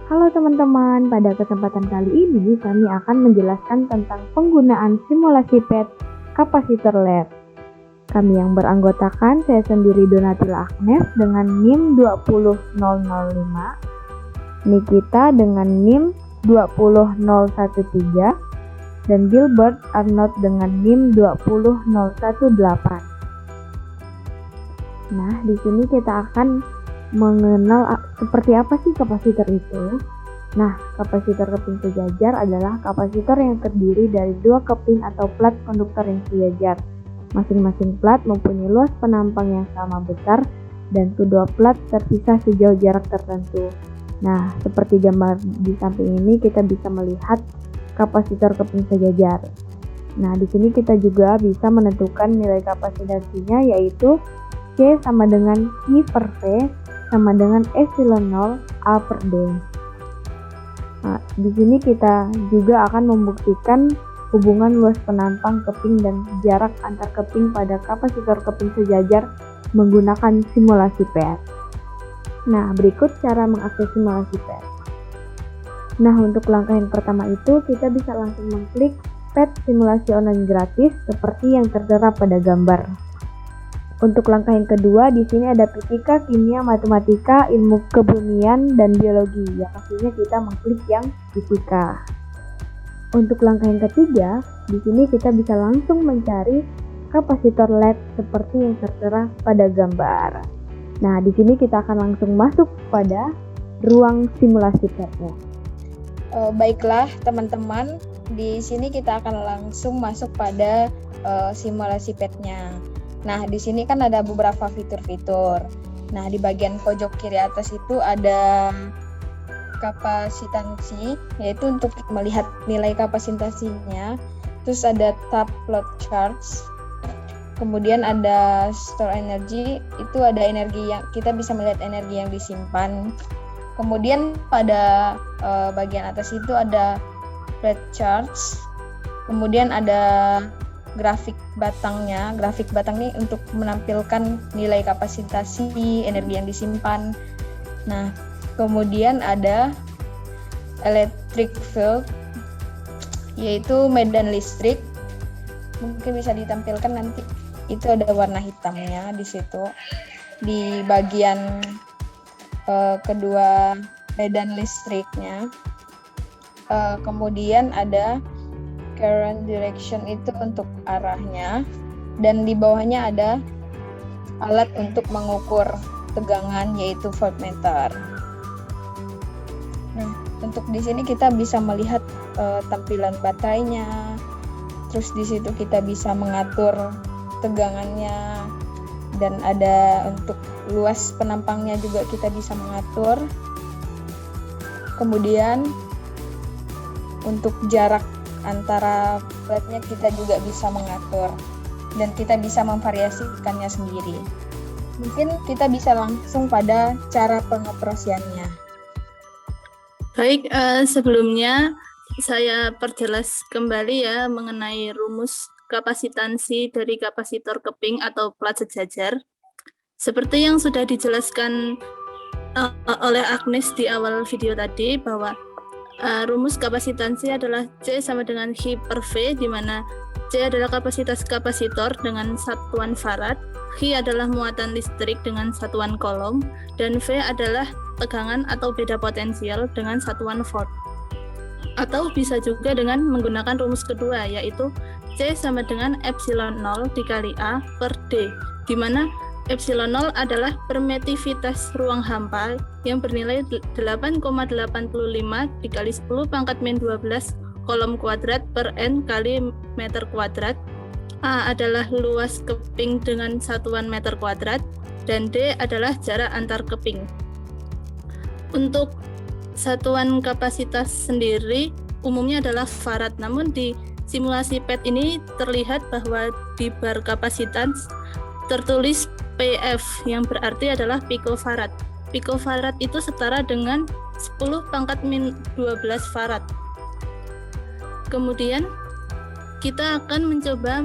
Halo teman-teman, pada kesempatan kali ini kami akan menjelaskan tentang penggunaan simulasi PET kapasitor LED. Kami yang beranggotakan, saya sendiri Donatila Agnes dengan NIM 20005, Nikita dengan NIM 20013, dan Gilbert Arnold dengan NIM 20018. Nah, di sini kita akan mengenal seperti apa sih kapasitor itu. Nah, kapasitor keping sejajar adalah kapasitor yang terdiri dari dua keping atau plat konduktor yang sejajar. Masing-masing plat mempunyai luas penampang yang sama besar dan kedua plat terpisah sejauh jarak tertentu. Nah, seperti gambar di samping ini kita bisa melihat kapasitor keping sejajar. Nah, di sini kita juga bisa menentukan nilai kapasitansinya, yaitu C sama dengan I per V sama dengan epsilon 0 A per D. Nah, di sini kita juga akan membuktikan hubungan luas penampang keping dan jarak antar keping pada kapasitor keping sejajar menggunakan simulasi PET. Nah, berikut cara mengakses simulasi PET. Nah, untuk langkah yang pertama itu kita bisa langsung mengklik PET simulasi online gratis seperti yang tertera pada gambar. Untuk langkah yang kedua, di sini ada fisika, kimia, matematika, ilmu kebumian, dan biologi. Ya, pastinya kita mengklik yang fisika. Untuk langkah yang ketiga, di sini kita bisa langsung mencari kapasitor LED seperti yang tertera pada gambar. Nah, di sini kita akan langsung masuk pada ruang simulasi PET-nya. Baiklah teman-teman, di sini kita akan langsung masuk pada simulasi PET-nya. Nah, di sini kan ada beberapa fitur-fitur. Nah, di bagian pojok kiri atas itu ada kapasitansi, yaitu untuk melihat nilai kapasitansinya. Terus ada tab plot charts. Kemudian ada store energy, itu ada energi yang kita bisa melihat energi yang disimpan. Kemudian pada bagian atas itu ada plot charts. Kemudian ada grafik batangnya. Grafik batang ini untuk menampilkan nilai kapasitasi energi yang disimpan. Nah, kemudian ada electric field, yaitu medan listrik. Mungkin bisa ditampilkan nanti. Itu ada warna hitamnya di situ. Di bagian kedua medan listriknya. Kemudian ada current direction, itu untuk arahnya, dan di bawahnya ada alat untuk mengukur tegangan, yaitu voltmeter. Nah, untuk di sini kita bisa melihat tampilan baterainya. Terus di situ kita bisa mengatur tegangannya, dan ada untuk luas penampangnya juga kita bisa mengatur. Kemudian untuk jarak antara platnya kita juga bisa mengatur, dan kita bisa memvariasikannya sendiri. Mungkin kita bisa langsung pada cara pengoperasiannya. Baik, sebelumnya saya perjelas kembali ya mengenai rumus kapasitansi dari kapasitor keping atau plat sejajar. Seperti yang sudah dijelaskan oleh Agnes di awal video tadi, bahwa rumus kapasitansi adalah C sama dengan I per V, di mana C adalah kapasitas kapasitor dengan satuan farad, I adalah muatan listrik dengan satuan coulomb, dan V adalah tegangan atau beda potensial dengan satuan volt. Atau bisa juga dengan menggunakan rumus kedua, yaitu C sama dengan epsilon 0 dikali A per D, di mana epsilon 0 adalah permitivitas ruang hampa yang bernilai 8,85 dikali 10 pangkat min 12 kolom kuadrat per N kali meter kuadrat. A adalah luas keping dengan satuan meter kuadrat, dan D adalah jarak antar keping. Untuk satuan kapasitas sendiri umumnya adalah farad, namun di simulasi PET ini terlihat bahwa di bar kapasitas tertulis PF, yang berarti adalah picofarad. Picofarad itu setara dengan 10 pangkat min 12 farad. Kemudian kita akan mencoba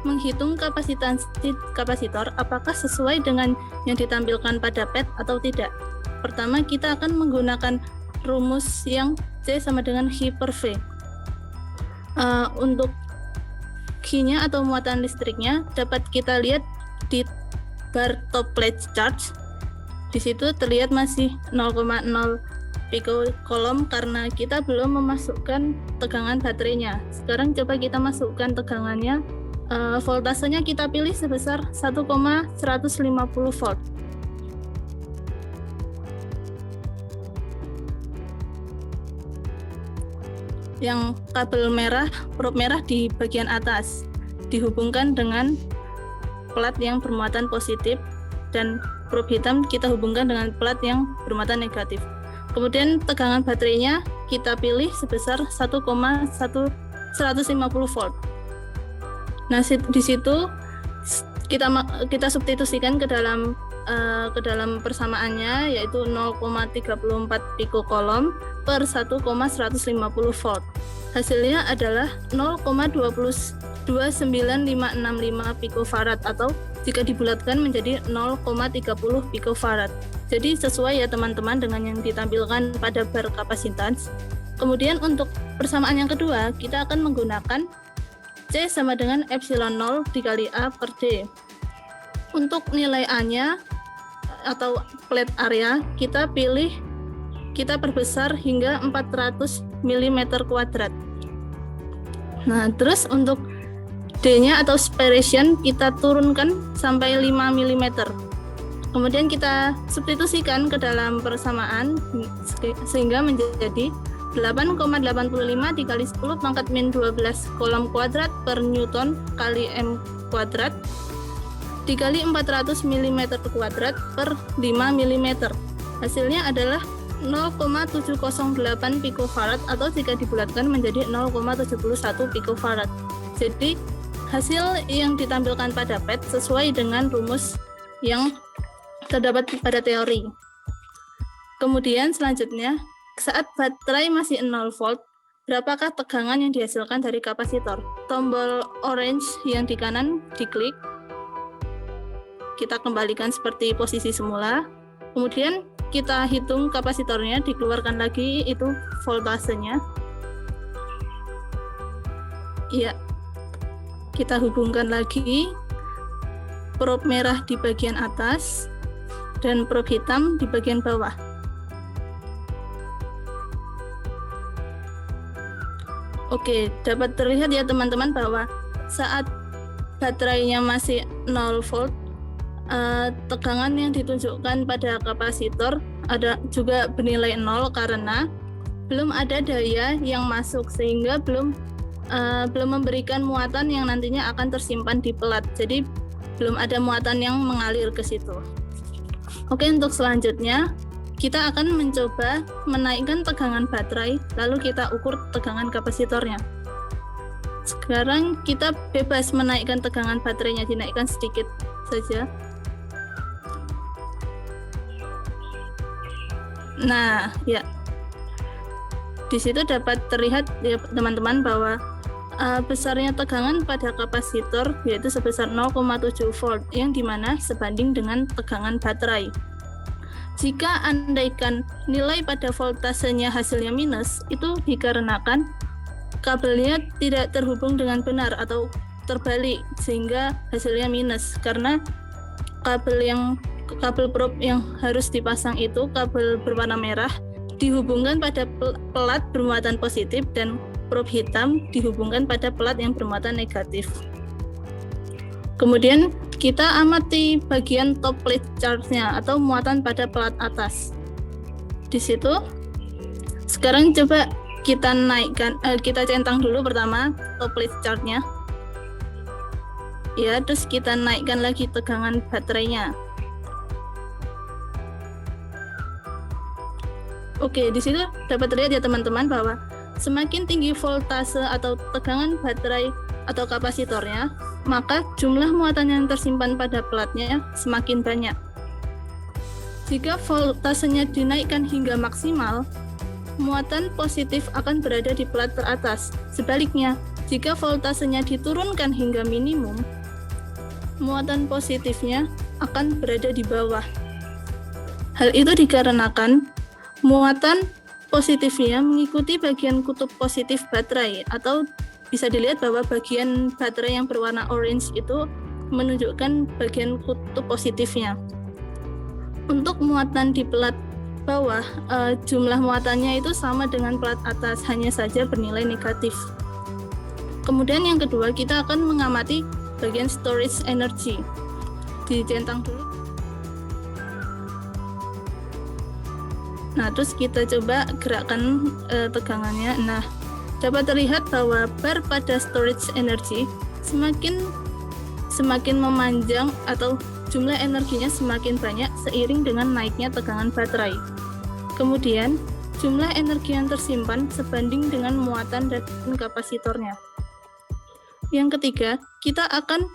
menghitung kapasitansi kapasitor apakah sesuai dengan yang ditampilkan pada PET atau tidak. Pertama, kita akan menggunakan rumus yang C sama dengan H per V. Untuk Q-nya atau muatan listriknya dapat kita lihat di bar top plate charge. Di situ terlihat masih 0,0 picocoulomb karena kita belum memasukkan tegangan baterainya. Sekarang coba kita masukkan tegangannya. Voltasenya kita pilih sebesar 1,150 volt. Yang kabel merah, probe merah di bagian atas dihubungkan dengan plat yang bermuatan positif dan probe hitam kita hubungkan dengan plat yang bermuatan negatif. Kemudian tegangan baterainya kita pilih sebesar 1,150 volt. Nah, di situ kita substitusikan ke dalam persamaannya, yaitu 0,34 picocoulomb per 1,150 volt. Hasilnya adalah 0,2296565 picofarad atau jika dibulatkan menjadi 0,30 picofarad. Jadi sesuai ya teman-teman dengan yang ditampilkan pada bar kapasitas. Kemudian untuk persamaan yang kedua, kita akan menggunakan C sama dengan epsilon 0 dikali A per D. Untuk nilai A-nya atau plate area, kita perbesar hingga 400 mm kuadrat. Nah, terus untuk D-nya atau spiration kita turunkan sampai 5 mm. Kemudian kita substitusikan ke dalam persamaan sehingga menjadi 8,85 dikali 10 pangkat min 12 coulomb kuadrat per newton kali m kuadrat dikali 400 mm kuadrat per 5 mm. Hasilnya adalah 0,708 picofarad atau jika dibulatkan menjadi 0,71 picofarad. Jadi hasil yang ditampilkan pada PET sesuai dengan rumus yang terdapat pada teori. Kemudian selanjutnya, saat baterai masih 0 volt, berapakah tegangan yang dihasilkan dari kapasitor? Tombol orange yang di kanan diklik. Kita kembalikan seperti posisi semula. Kemudian kita hitung kapasitornya, dikeluarkan lagi itu voltasenya. Iya. Kita hubungkan lagi probe merah di bagian atas dan probe hitam di bagian bawah. Oke, dapat terlihat ya teman-teman bahwa saat baterainya masih 0 volt, tegangan yang ditunjukkan pada kapasitor ada juga bernilai 0 karena belum ada daya yang masuk sehingga belum memberikan muatan yang nantinya akan tersimpan di pelat. Jadi belum ada muatan yang mengalir ke situ. Oke, untuk selanjutnya kita akan mencoba menaikkan tegangan baterai, lalu kita ukur tegangan kapasitornya. Sekarang kita bebas menaikkan tegangan baterainya, dinaikkan sedikit saja. Nah, ya. Di situ dapat terlihat ya teman-teman bahwa besarnya tegangan pada kapasitor yaitu sebesar 0,7 volt yang dimana sebanding dengan tegangan baterai. Jika andaikan nilai pada voltasenya hasilnya minus, itu dikarenakan kabelnya tidak terhubung dengan benar atau terbalik sehingga hasilnya minus karena kabel probe yang harus dipasang itu kabel berwarna merah dihubungkan pada pelat bermuatan positif dan probe hitam dihubungkan pada pelat yang bermuatan negatif. Kemudian kita amati bagian top plate charge-nya atau muatan pada pelat atas. Di situ sekarang coba kita naikkan, kita centang dulu pertama top plate charge-nya. Ya, terus kita naikkan lagi tegangan baterainya. Oke, di situ dapat terlihat ya teman-teman bahwa semakin tinggi voltase atau tegangan baterai atau kapasitornya, maka jumlah muatan yang tersimpan pada pelatnya semakin banyak. Jika voltasenya dinaikkan hingga maksimal, muatan positif akan berada di pelat teratas. Sebaliknya, jika voltasenya diturunkan hingga minimum, muatan positifnya akan berada di bawah. Hal itu dikarenakan muatan positifnya mengikuti bagian kutub positif baterai, atau bisa dilihat bahwa bagian baterai yang berwarna orange itu menunjukkan bagian kutub positifnya. Untuk muatan di plat bawah, jumlah muatannya itu sama dengan plat atas, hanya saja bernilai negatif. Kemudian yang kedua, kita akan mengamati bagian storage energy. Dicentang dulu. Nah, terus kita coba gerakkan tegangannya. Nah, dapat terlihat bahwa bar pada storage energy semakin memanjang atau jumlah energinya semakin banyak seiring dengan naiknya tegangan baterai. Kemudian, jumlah energi yang tersimpan sebanding dengan muatan dan kapasitornya. Yang ketiga, kita akan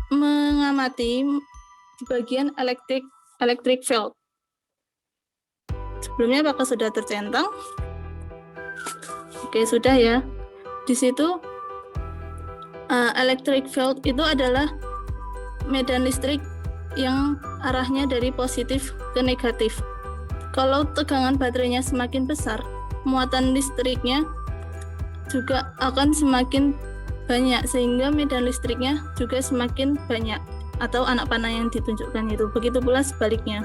mengamati di bagian electric field. Sebelumnya apakah sudah tercentang? Oke, sudah ya. Di situ electric field itu adalah medan listrik yang arahnya dari positif ke negatif. Kalau tegangan baterainya semakin besar, muatan listriknya juga akan semakin banyak, sehingga medan listriknya juga semakin banyak, atau anak panah yang ditunjukkan itu. Begitu pula sebaliknya.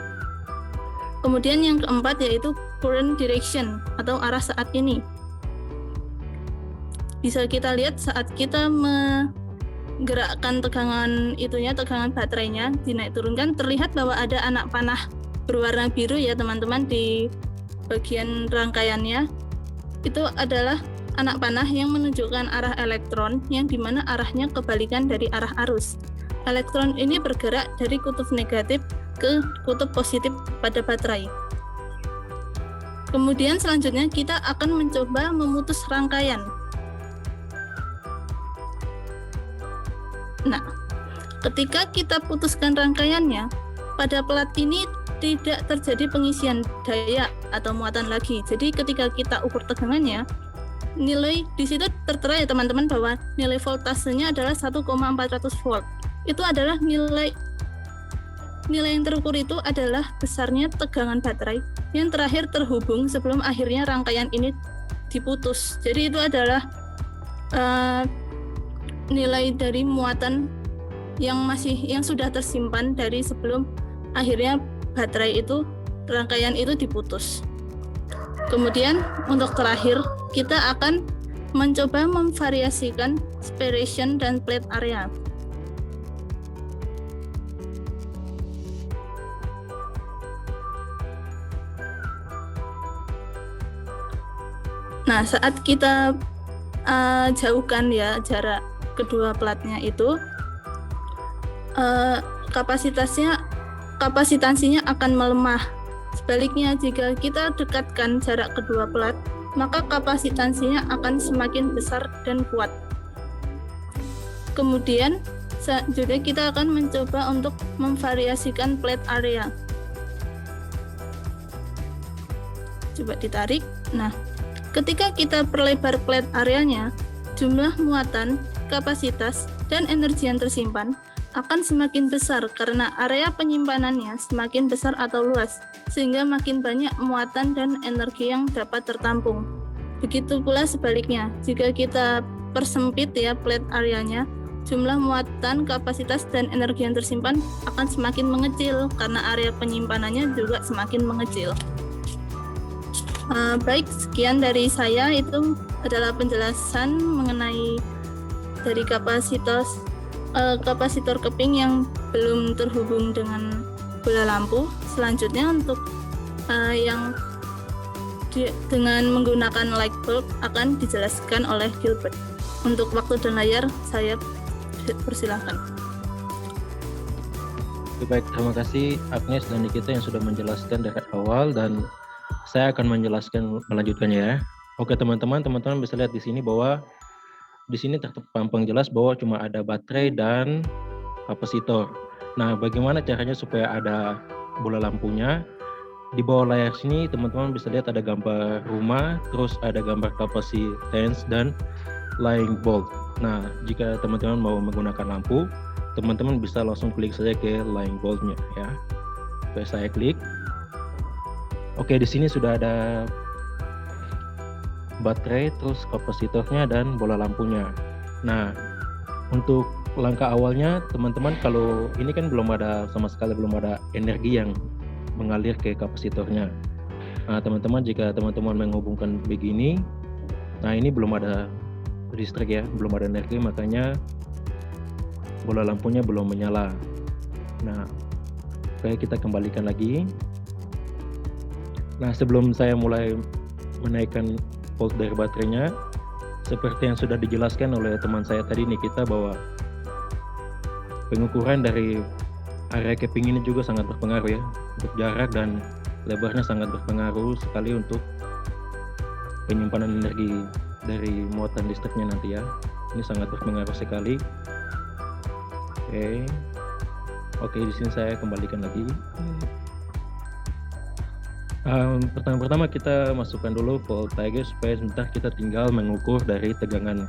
Kemudian yang keempat yaitu current direction atau arah saat ini. Bisa kita lihat saat kita menggerakkan tegangan baterainya dinaik turunkan, terlihat bahwa ada anak panah berwarna biru ya teman-teman di bagian rangkaiannya. Itu adalah anak panah yang menunjukkan arah elektron, yang dimana arahnya kebalikan dari arah arus. Elektron ini bergerak dari kutub negatif ke kutub positif pada baterai. Kemudian selanjutnya kita akan mencoba memutus rangkaian. Nah, ketika kita putuskan rangkaiannya, pada plat ini tidak terjadi pengisian daya atau muatan lagi. Jadi ketika kita ukur tegangannya, nilai di situ tertera ya teman-teman bahwa nilai voltasenya adalah 1,400 volt. Itu adalah nilai yang terukur itu adalah besarnya tegangan baterai yang terakhir terhubung sebelum akhirnya rangkaian ini diputus. Jadi itu adalah nilai dari muatan yang sudah tersimpan dari sebelum akhirnya baterai itu rangkaian itu diputus. Kemudian untuk terakhir kita akan mencoba memvariasikan separation dan plate area. Nah, saat kita jauhkan ya jarak kedua platnya itu, kapasitansinya akan melemah. Sebaliknya, jika kita dekatkan jarak kedua plat, maka kapasitansinya akan semakin besar dan kuat. Kemudian, selanjutnya kita akan mencoba untuk memvariasikan plate area. Coba ditarik. Nah, ketika kita perlebar plate areanya, jumlah muatan, kapasitas, dan energi yang tersimpan akan semakin besar karena area penyimpanannya semakin besar atau luas, sehingga makin banyak muatan dan energi yang dapat tertampung. Begitu pula sebaliknya, jika kita persempit ya plate areanya, jumlah muatan, kapasitas, dan energi yang tersimpan akan semakin mengecil karena area penyimpanannya juga semakin mengecil. Baik, sekian dari saya. Itu adalah penjelasan mengenai dari kapasitor keping yang belum terhubung dengan bola lampu. Selanjutnya untuk yang dengan menggunakan light bulb akan dijelaskan oleh Gilbert. Untuk waktu dan layar saya persilahkan. Baik, terima kasih Agnes dan Nikita yang sudah menjelaskan dari awal, dan saya akan melanjutkannya ya. Oke teman-teman bisa lihat di sini bahwa di sini terpampang jelas bahwa cuma ada baterai dan kapasitor. Nah, bagaimana caranya supaya ada bola lampunya? Di bawah layar sini teman-teman bisa lihat ada gambar rumah, terus ada gambar kapasitens dan line bulb. Nah, jika teman-teman mau menggunakan lampu, teman-teman bisa langsung klik saja ke line bulbnya ya. Oke, saya klik. Oke, di sini sudah ada baterai, terus kapasitornya, dan bola lampunya. Nah, untuk langkah awalnya teman-teman, kalau ini kan sama sekali belum ada energi yang mengalir ke kapasitornya. Nah, teman-teman, jika teman-teman menghubungkan begini, nah ini belum ada listrik ya, belum ada energi, makanya bola lampunya belum menyala. Nah, oke, kita kembalikan lagi. Nah, sebelum saya mulai menaikkan volt dari baterainya, seperti yang sudah dijelaskan oleh teman saya tadi Nikita, bahwa pengukuran dari area keping ini juga sangat berpengaruh ya. Untuk jarak dan lebarnya sangat berpengaruh sekali untuk penyimpanan energi dari muatan listriknya nanti ya. Ini sangat berpengaruh sekali. Oke, di sini saya kembalikan lagi. Pertama-tama kita masukkan dulu voltage supaya sebentar kita tinggal mengukur dari tegangan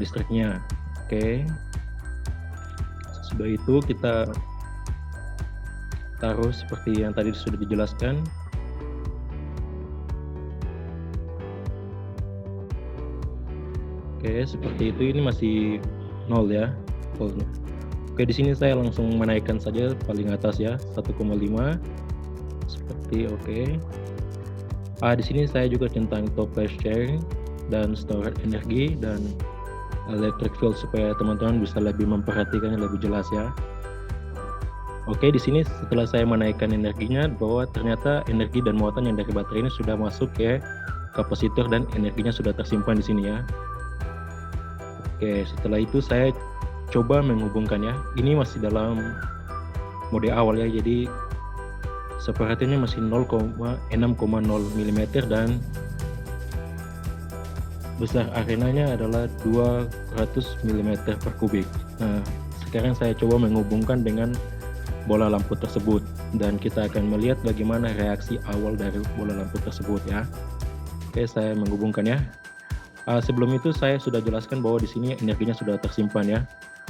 listriknya. Oke. Sesudah itu kita taruh seperti yang tadi sudah dijelaskan. Oke, seperti itu. Ini masih 0 ya voltnya. Oke, di sini saya langsung menaikkan saja paling atas ya, 1,5 seperti oke. Di sini saya juga tentang top flash sharing dan storage energi dan electric field supaya teman-teman bisa lebih memperhatikannya lebih jelas ya. Oke, di sini setelah saya menaikkan energinya, bahwa ternyata energi dan muatan yang dari baterai ini sudah masuk ke kapasitor dan energinya sudah tersimpan di sini ya. Oke, setelah itu saya coba menghubungkan ya. Ini masih dalam mode awal ya, jadi separatornya masih 6,0 mm dan besar arenanya adalah 200 mm per kubik. Nah, sekarang saya coba menghubungkan dengan bola lampu tersebut dan kita akan melihat bagaimana reaksi awal dari bola lampu tersebut ya. Oke, saya menghubungkan ya. Sebelum itu saya sudah jelaskan bahwa di sini energinya sudah tersimpan ya,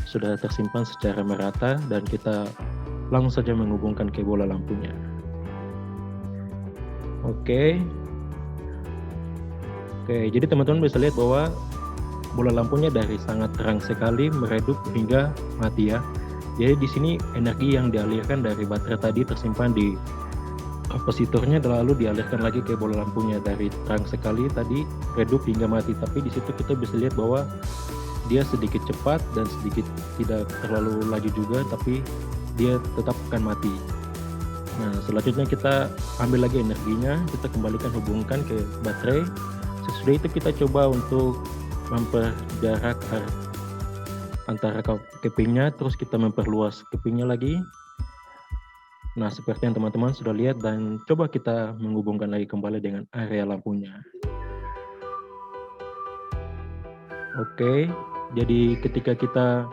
sudah tersimpan secara merata dan kita langsung saja menghubungkan ke bola lampunya. Oke, jadi teman-teman bisa lihat bahwa bola lampunya dari sangat terang sekali meredup hingga mati ya. Jadi di sini energi yang dialirkan dari baterai tadi tersimpan di kapasitornya lalu dialirkan lagi ke bola lampunya dari terang sekali tadi redup hingga mati. Tapi di situ kita bisa lihat bahwa dia sedikit cepat dan sedikit tidak terlalu laju juga, tapi dia tetap akan mati. Nah, selanjutnya kita ambil lagi energinya, kita kembalikan hubungkan ke baterai. Sesudah itu kita coba untuk memperjarak antara kepingnya, terus kita memperluas kepingnya lagi. Nah, seperti yang teman-teman sudah lihat, dan coba kita menghubungkan lagi kembali dengan area lampunya. Oke, jadi ketika kita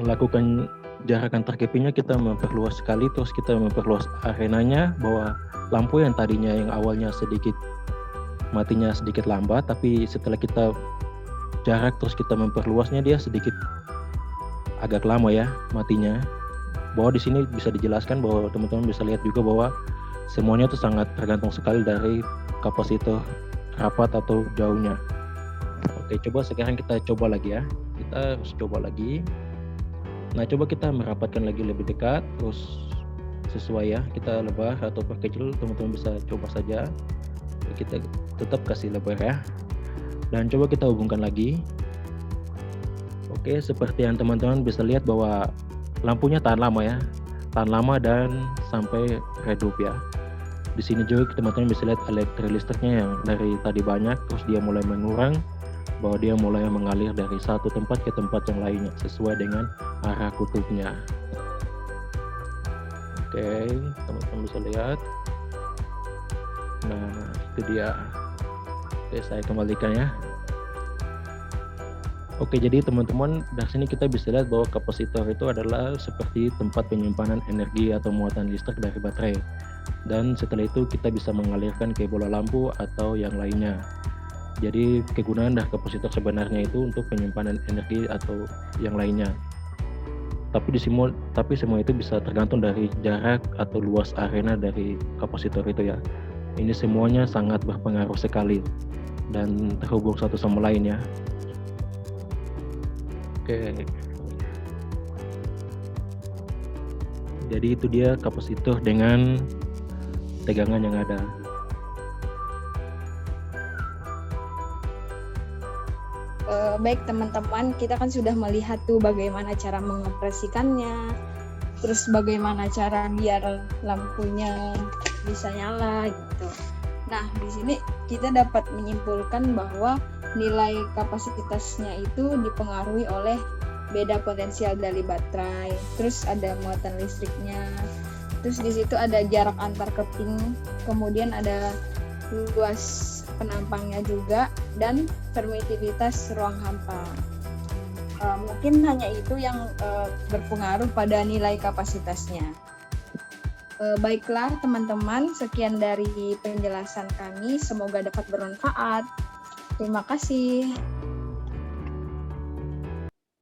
melakukan jarak antar kepingnya, kita memperluas sekali, terus kita memperluas arenanya, bahwa lampu yang tadinya yang awalnya sedikit matinya sedikit lambat, tapi setelah kita jarak terus kita memperluasnya, dia sedikit agak lama ya matinya. Bahwa di sini bisa dijelaskan bahwa teman-teman bisa lihat juga bahwa semuanya itu sangat tergantung sekali dari kapasitor rapat atau jauhnya. Oke, coba sekarang kita coba lagi ya. Kita harus coba lagi. Nah, coba kita merapatkan lagi lebih dekat, terus sesuai ya. Kita lebar atau perkecil, teman-teman bisa coba saja. Kita tetap kasih lebar ya. Dan coba kita hubungkan lagi. Oke, seperti yang teman-teman bisa lihat bahwa lampunya tahan lama ya, tahan lama dan sampai redup ya. Di sini juga teman-teman bisa lihat elektrik listriknya yang dari tadi banyak, terus dia mulai mengurang, bahwa dia mulai mengalir dari satu tempat ke tempat yang lainnya sesuai dengan arah kutubnya. Oke, teman-teman bisa lihat. Nah, itu dia. Oke, saya kembalikan ya. Oke, jadi teman-teman dari sini kita bisa lihat bahwa kapasitor itu adalah seperti tempat penyimpanan energi atau muatan listrik dari baterai. Dan setelah itu kita bisa mengalirkan ke bola lampu atau yang lainnya. Jadi kegunaan dari kapasitor sebenarnya itu untuk penyimpanan energi atau yang lainnya. Tapi semua itu bisa tergantung dari jarak atau luas arena dari kapasitor itu ya. Ini semuanya sangat berpengaruh sekali. dan terhubung satu sama lain ya. Oke. Jadi itu dia kapasitor dengan tegangan yang ada. Baik teman-teman, kita kan sudah melihat tuh bagaimana cara mengoperasikannya, terus bagaimana cara biar lampunya bisa nyala gitu. Nah, di sini kita dapat menyimpulkan bahwa nilai kapasitasnya itu dipengaruhi oleh beda potensial dari baterai, terus ada muatan listriknya, terus di situ ada jarak antar keping, kemudian ada luas penampangnya juga, dan permitivitas ruang hampa. Mungkin hanya itu yang berpengaruh pada nilai kapasitasnya. Baiklah teman-teman, sekian dari penjelasan kami, semoga dapat bermanfaat. Terima kasih.